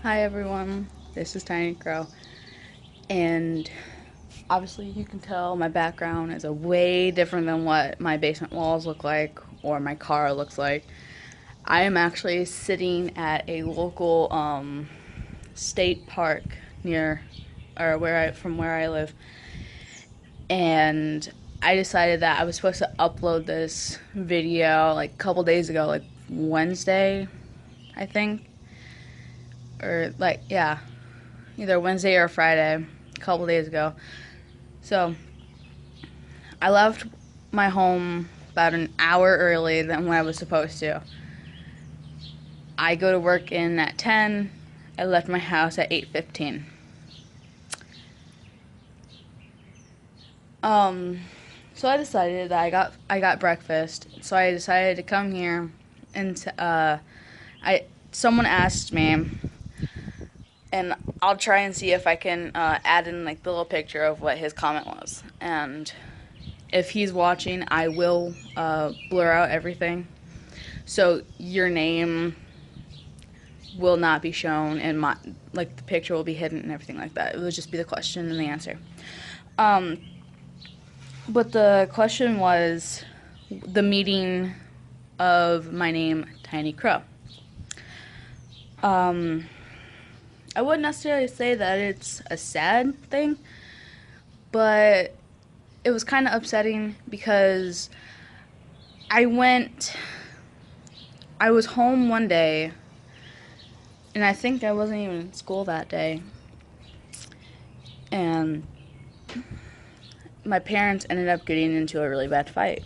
Hi everyone, this is Tiny Crow, and obviously you can tell my background is a way different than what my basement walls look like or my car looks like. I am actually sitting at a local state park near or where I live, and I decided that I was supposed to upload this video like a couple days ago, like Wednesday, I think, or like yeah, either Wednesday or Friday, a couple days ago. So I left my home about an hour early than when I was supposed to. I go to work in at 10. I left my house at 8:15. Um so I decided that I got breakfast. So I decided to come here and I someone asked me, and I'll try and see if I can add in like the little picture of what his comment was. And if he's watching, I will blur out everything. So your name will not be shown, and my like the picture will be hidden and everything like that. It will just be the question and the answer. Um, but the question was the meaning of my name, Tiny Crow. Um, I wouldn't necessarily say that it's a sad thing, but it was kind of upsetting because I went, I was home one day, and I think I wasn't even in school that day, and my parents ended up getting into a really bad fight.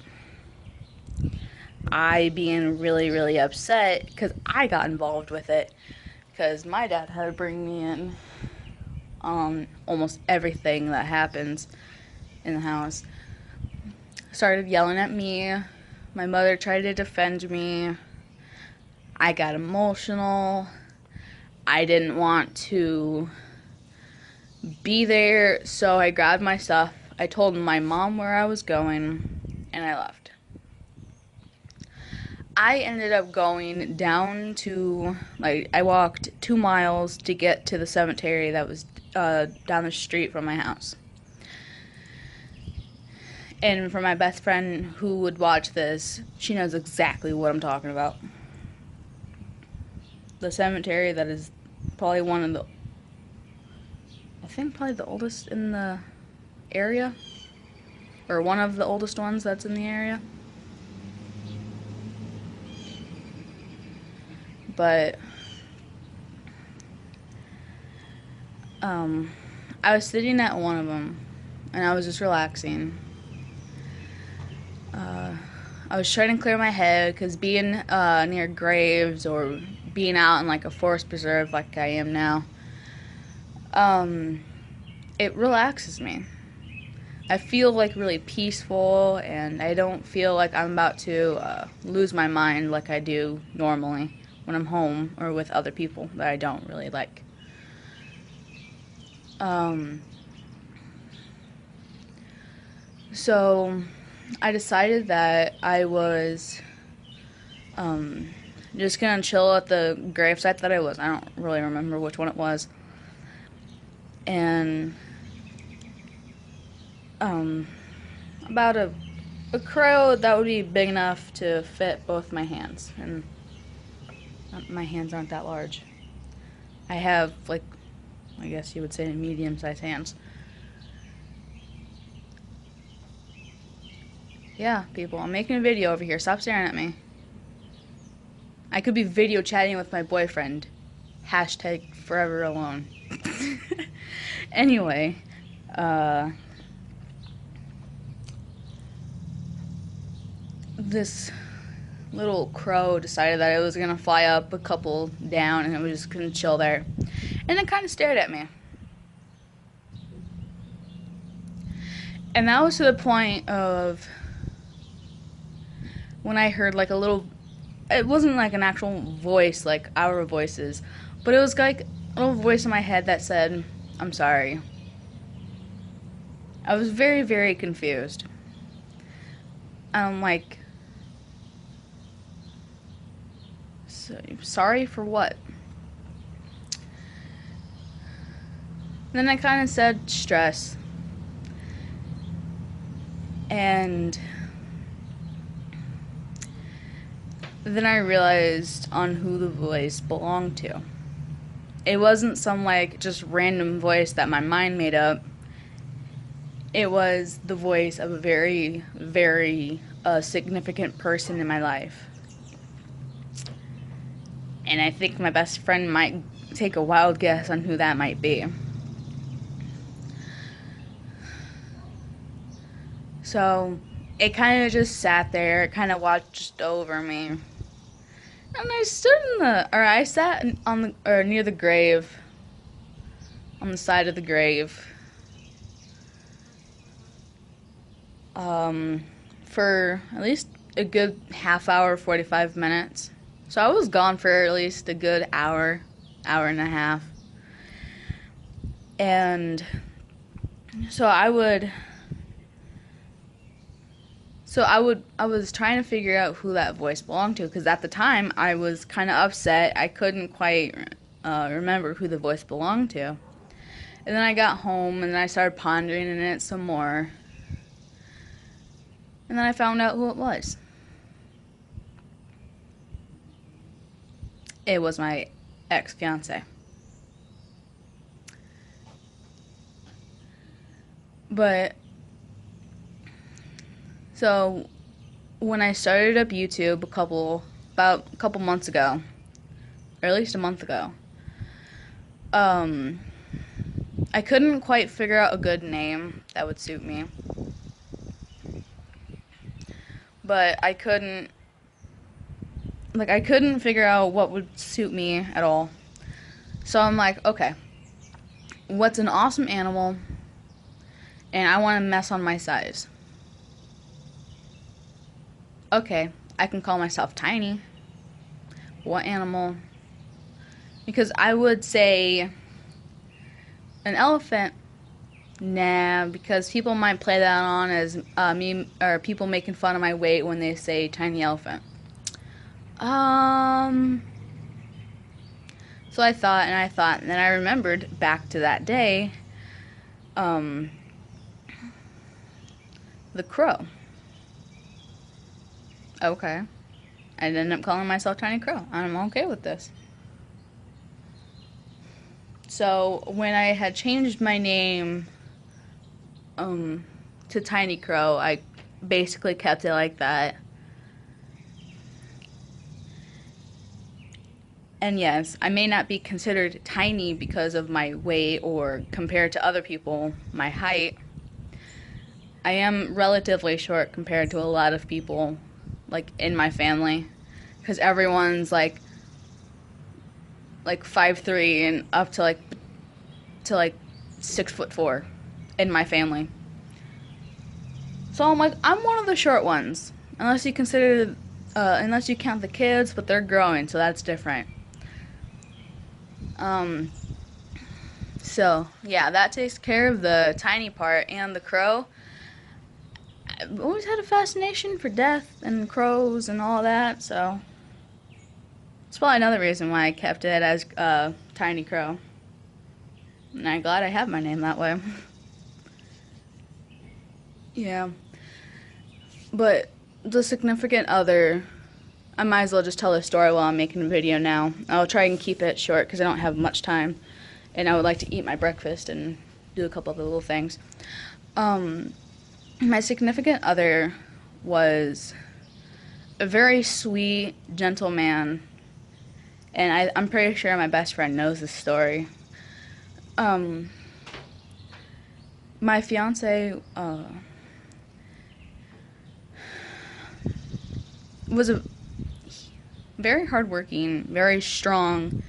I being really, really upset because I got involved with it because my dad had to bring me in on almost everything that happens in the house. Started yelling at me. My mother tried to defend me. I got emotional. I didn't want to be there, so I grabbed my stuff. I told my mom where I was going, and I left. I ended up going down to, like, I walked 2 miles to get to the cemetery that was down the street from my house. And for my best friend who would watch this, she knows exactly what I'm talking about. The cemetery that is probably one of the, I think probably the oldest in the area, or one of the oldest ones that's in the area. But um, I was sitting at one of them, and I was just relaxing. I was trying to clear my head because being near graves or being out in like a forest preserve like I am now, um, it relaxes me. I feel like really peaceful, and I don't feel like I'm about to lose my mind like I do normally when I'm home or with other people that I don't really like. Um, so I decided that I was um, just gonna chill at the gravesite that I was. I don't really remember which one it was. And um, about a crow that would be big enough to fit both my hands. And my hands aren't that large. I have, like, I guess you would say medium sized hands. Yeah, people, I'm making a video over here. Stop staring at me. I could be video chatting with my boyfriend. Hashtag forever alone. Anyway, uh, this little crow decided that it was gonna fly up a couple down and it was just gonna chill there. And it kind of stared at me. And that was to the point of when I heard like a little, it wasn't like an actual voice like our voices, but it was like a little voice in my head that said, I'm sorry. I was very, very confused. I'm like, so, sorry for what? Then I kind of said stress. And then I realized on who the voice belonged to. It wasn't some like just random voice that my mind made up. It was the voice of a very, very significant person in my life. And I think my best friend might take a wild guess on who that might be. So it kind of just sat there, it kind of watched over me. And I sat on the, or near the grave, on the side of the grave, for at least a good half hour, 45 minutes. So I was gone for at least a good hour, hour and a half. And so I was trying to figure out who that voice belonged to, because at the time I was kind of upset. I couldn't quite remember who the voice belonged to. And then I got home and then I started pondering in it some more. And then I found out who it was. It was my ex-fiance. But so when I started up YouTube about a couple months ago, or at least a month ago, I couldn't quite figure out a good name that would suit me. But I couldn't figure out what would suit me at all. So I'm like, okay, what's an awesome animal and I want to mess on my size? Okay, I can call myself tiny. What animal? Because I would say an elephant. Nah, because people might play that on as me, or people making fun of my weight when they say tiny elephant. So I thought, and then I remembered back to that day, the crow. Okay. I ended up calling myself Tiny Crow. I'm okay with this. So when I had changed my name to Tiny Crow, I basically kept it like that. And yes, I may not be considered tiny because of my weight or compared to other people, my height. I am relatively short compared to a lot of people, like in my family, because everyone's like 5'3" and up to like 6'4" in my family. So I'm like, I'm one of the short ones, unless you count the kids, but they're growing, so that's different. So yeah, that takes care of the tiny part. And the crow, I've always had a fascination for death and crows and all that, so it's probably another reason why I kept it as Tiny Crow. And I'm glad I have my name that way. Yeah. But the significant other, I might as well just tell the story while I'm making a video now. I'll try and keep it short because I don't have much time. And I would like to eat my breakfast and do a couple of little things. My significant other was a very sweet, gentle man. And I'm pretty sure my best friend knows this story. My fiance was a very hardworking, very strong,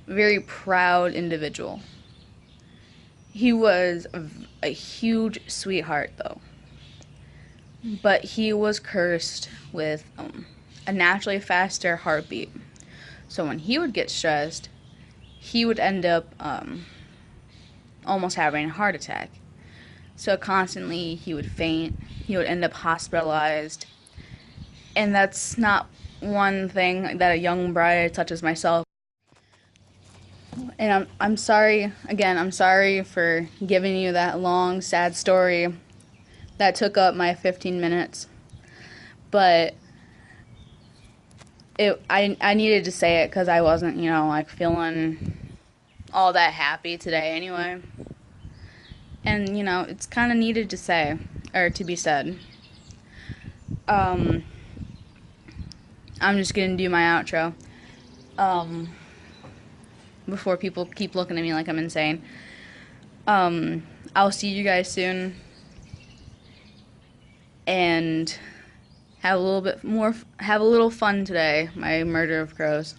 very proud individual. He was a huge sweetheart, though. But he was cursed with a naturally faster heartbeat. So when he would get stressed, he would end up almost having a heart attack. So constantly he would faint, he would end up hospitalized. And that's not one thing that a young bride such as myself And I'm sorry again. I'm sorry for giving you that long, sad story that took up my 15 minutes. But I needed to say it because I wasn't, like feeling all that happy today anyway. And it's kind of needed to say or to be said. Um, I'm just gonna do my outro. Um, before people keep looking at me like I'm insane. I'll see you guys soon, and have a little fun today. My murder of crows.